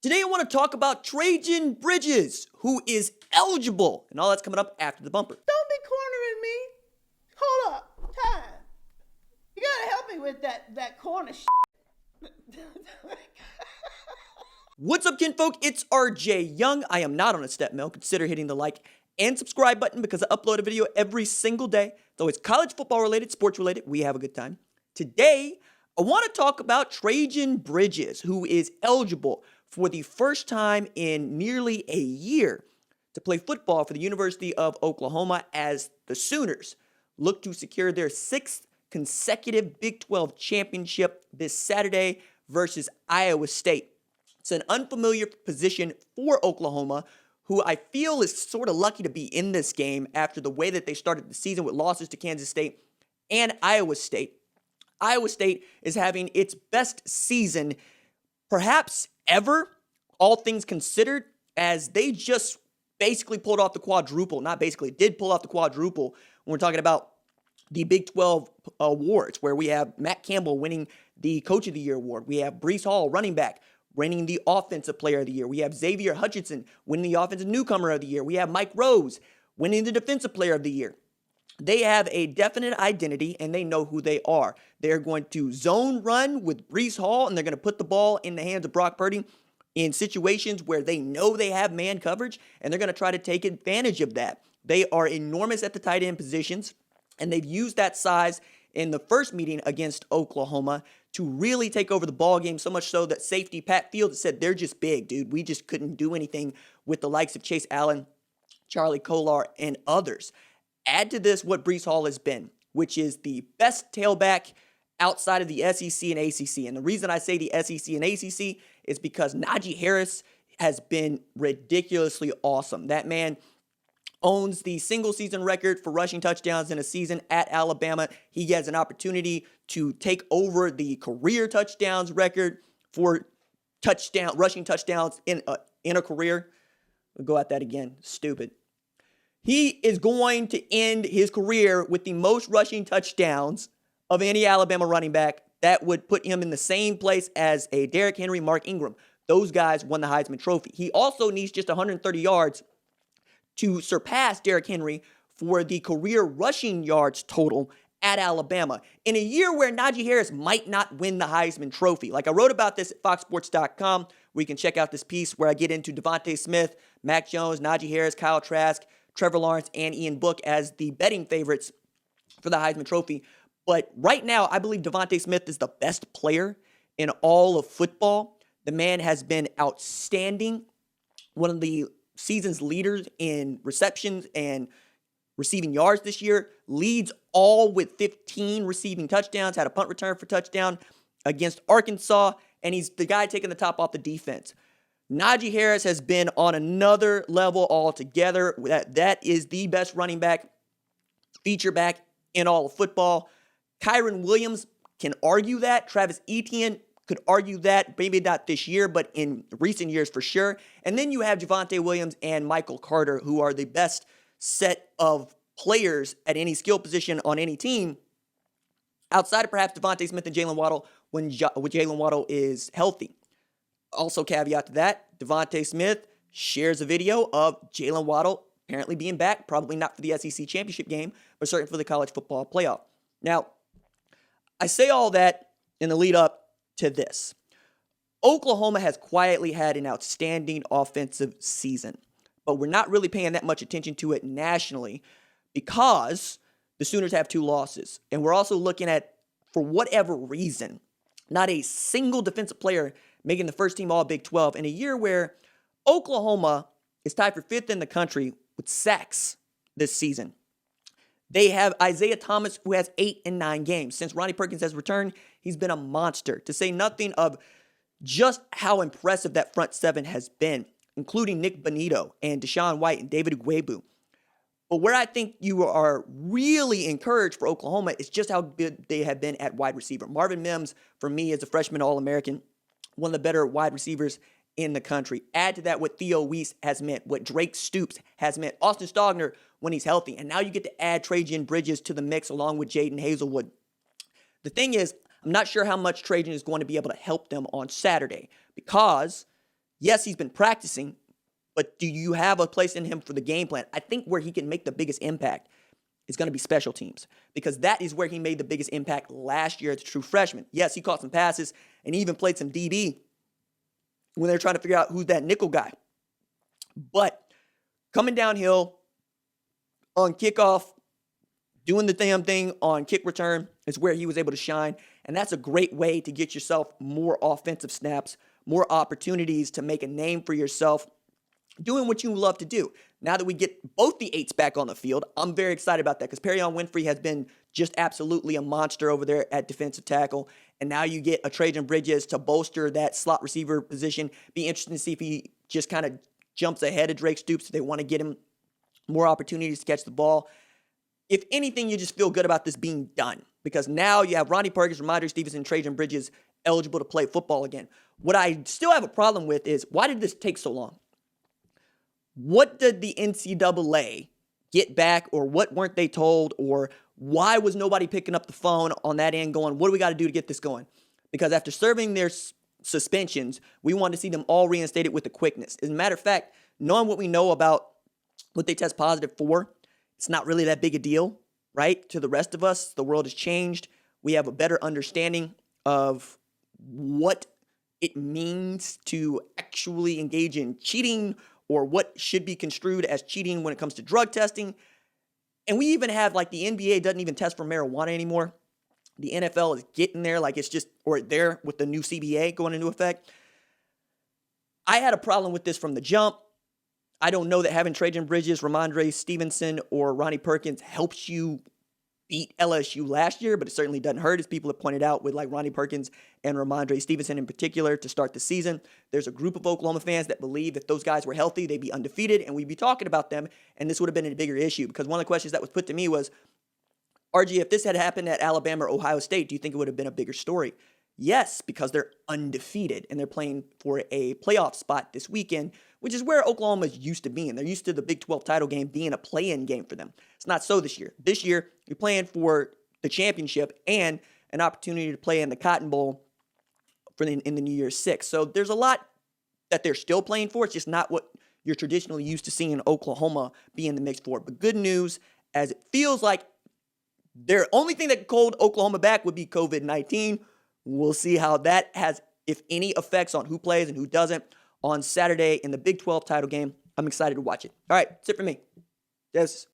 Today I want to talk about Trejan Bridges, who is eligible, and all that's coming up after the bumper. Don't be cornering me. Hold up. Time. You gotta help me with that corner shit. What's up, kinfolk? It's RJ Young. I am not on a step mill. Consider hitting the like and subscribe button because I upload a video every single day. Though it's college football related, sports related, we have a good time. Today, I want to talk about Trejan Bridges, who is eligible for the first time in nearly a year to play football for the University of Oklahoma as the Sooners look to secure their sixth consecutive Big 12 championship this Saturday versus Iowa State. It's an unfamiliar position for Oklahoma, who I feel is sort of lucky to be in this game after the way that they started the season with losses to Kansas State and Iowa State. Iowa State is having its best season perhaps ever, all things considered, as they just basically pulled off the quadruple. Not basically, did pull off the quadruple when we're talking about the Big 12 awards, where we have Matt Campbell winning the Coach of the Year award. We have Breece Hall, running back, winning the Offensive Player of the Year. We have Xavier Hutchinson winning the Offensive Newcomer of the Year. We have Mike Rose winning the Defensive Player of the Year. They have a definite identity, and they know who they are. They're going to zone run with Breece Hall, and they're going to put the ball in the hands of Brock Purdy in situations where they know they have man coverage, and they're going to try to take advantage of that. They are enormous at the tight end positions, and they've used that size in the first meeting against Oklahoma to really take over the ball game, so much so that safety Pat Fields said, they're just big, dude. We just couldn't do anything with the likes of Chase Allen, Charlie Kolar, and others. Add to this what Breece Hall has been, which is the best tailback outside of the SEC and ACC. And the reason I say the SEC and ACC is because Najee Harris has been ridiculously awesome. That man owns the single season record for rushing touchdowns in a season at Alabama. He has an opportunity to take over the career touchdowns record for rushing touchdowns in a career. We'll go at that again. Stupid. He is going to end his career with the most rushing touchdowns of any Alabama running back. That would put him in the same place as a Derrick Henry, Mark Ingram. Those guys won the Heisman Trophy. He also needs just 130 yards to surpass Derrick Henry for the career rushing yards total at Alabama. In a year where Najee Harris might not win the Heisman Trophy. Like I wrote about this at foxsports.com, where you can check out this piece where I get into Devontae Smith, Mac Jones, Najee Harris, Kyle Trask, Trevor Lawrence, and Ian Book as the betting favorites for the Heisman Trophy. But right now, I believe Devontae Smith is the best player in all of football. The man has been outstanding. One of the season's leaders in receptions and receiving yards this year. Leads all with 15 receiving touchdowns. Had a punt return for touchdown against Arkansas. And he's the guy taking the top off the defense. Najee Harris has been on another level altogether. That is the best running back, feature back in all of football. Kyren Williams can argue that. Travis Etienne could argue that. Maybe not this year, but in recent years for sure. And then you have Javonte Williams and Michael Carter, who are the best set of players at any skill position on any team, outside of perhaps Devontae Smith and Jalen Waddle when Jalen Waddle is healthy. Also, caveat to that, Devontae Smith shares a video of Jalen Waddle apparently being back, probably not for the SEC championship game, but certainly for the college football playoff. Now, I say all that in the lead up to this. Oklahoma has quietly had an outstanding offensive season, but we're not really paying that much attention to it nationally because the Sooners have 2 losses. And we're also looking at, for whatever reason, not a single defensive player making the first team all Big 12 in a year where Oklahoma is tied for 5th in the country with sacks this season. They have Isaiah Thomas, who has 8 and 9 games. Since Ronnie Perkins has returned, he's been a monster, to say nothing of just how impressive that front seven has been, including Nick Bonito and Deshaun White and David Ugwebu. But where I think you are really encouraged for Oklahoma is just how good they have been at wide receiver. Marvin Mims, for me, is a freshman All-American, one of the better wide receivers in the country. Add to that what Theo Weiss has meant, what Drake Stoops has meant, Austin Stogner when he's healthy. And now you get to add Trejan Bridges to the mix along with Jaden Hazelwood. The thing is, I'm not sure how much Trejan is going to be able to help them on Saturday because Yes, he's been practicing, but do you have a place in him for the game plan? I think where he can make the biggest impact is going to be special teams, because that is where he made the biggest impact last year as a true freshman. Yes, he caught some passes and he even played some DB when they're trying to figure out who's that nickel guy. But coming downhill on kickoff, doing the damn thing on kick return is where he was able to shine. And that's a great way to get yourself more offensive snaps, more opportunities to make a name for yourself, doing what you love to do. Now that we get both the eights back on the field, I'm very excited about that, because Perion Winfrey has been just absolutely a monster over there at defensive tackle. And now you get a Trejan Bridges to bolster that slot receiver position. Be interesting to see if he just kind of jumps ahead of Drake Stoops if they want to get him more opportunities to catch the ball. If anything, you just feel good about this being done, because now you have Ronnie Perkins, Ramondre Stevenson, Trejan Bridges eligible to play football again. What I still have a problem with is, why did this take so long? What did the NCAA get back, or what weren't they told, or why was nobody picking up the phone on that end going, what do we got to do to get this going? Because after serving their suspensions, we wanted to see them all reinstated with the quickness. As a matter of fact, knowing what we know about what they test positive for, it's not really that big a deal, right? To the rest of us, the world has changed. We have a better understanding of what it means to actually engage in cheating, or what should be construed as cheating when it comes to drug testing. And we even have, like, the NBA doesn't even test for marijuana anymore. The NFL is getting there, like it's just, or there with the new CBA going into effect. I had a problem with this from the jump. I don't know that having Trejan Bridges, Ramondre Stevenson, or Ronnie Perkins helps you beat LSU last year, but it certainly doesn't hurt, as people have pointed out, with like Ronnie Perkins and Ramondre Stevenson in particular to start the season. There's a group of Oklahoma fans that believe if those guys were healthy, they'd be undefeated, and we'd be talking about them, and this would have been a bigger issue. Because one of the questions that was put to me was, RG, if this had happened at Alabama or Ohio State, do you think it would have been a bigger story? Yes, because they're undefeated, and they're playing for a playoff spot this weekend, which is where Oklahoma's used to being. They're used to the Big 12 title game being a play-in game for them. It's not so this year. This year, you're playing for the championship and an opportunity to play in the Cotton Bowl in the New Year's Six. So there's a lot that they're still playing for. It's just not what you're traditionally used to seeing Oklahoma be in the mix for. But good news, as it feels like their only thing that could hold Oklahoma back would be COVID-19. We'll see how that has, if any, effects on who plays and who doesn't on Saturday in the Big 12 title game. I'm excited to watch it. All right, that's it for me. Des.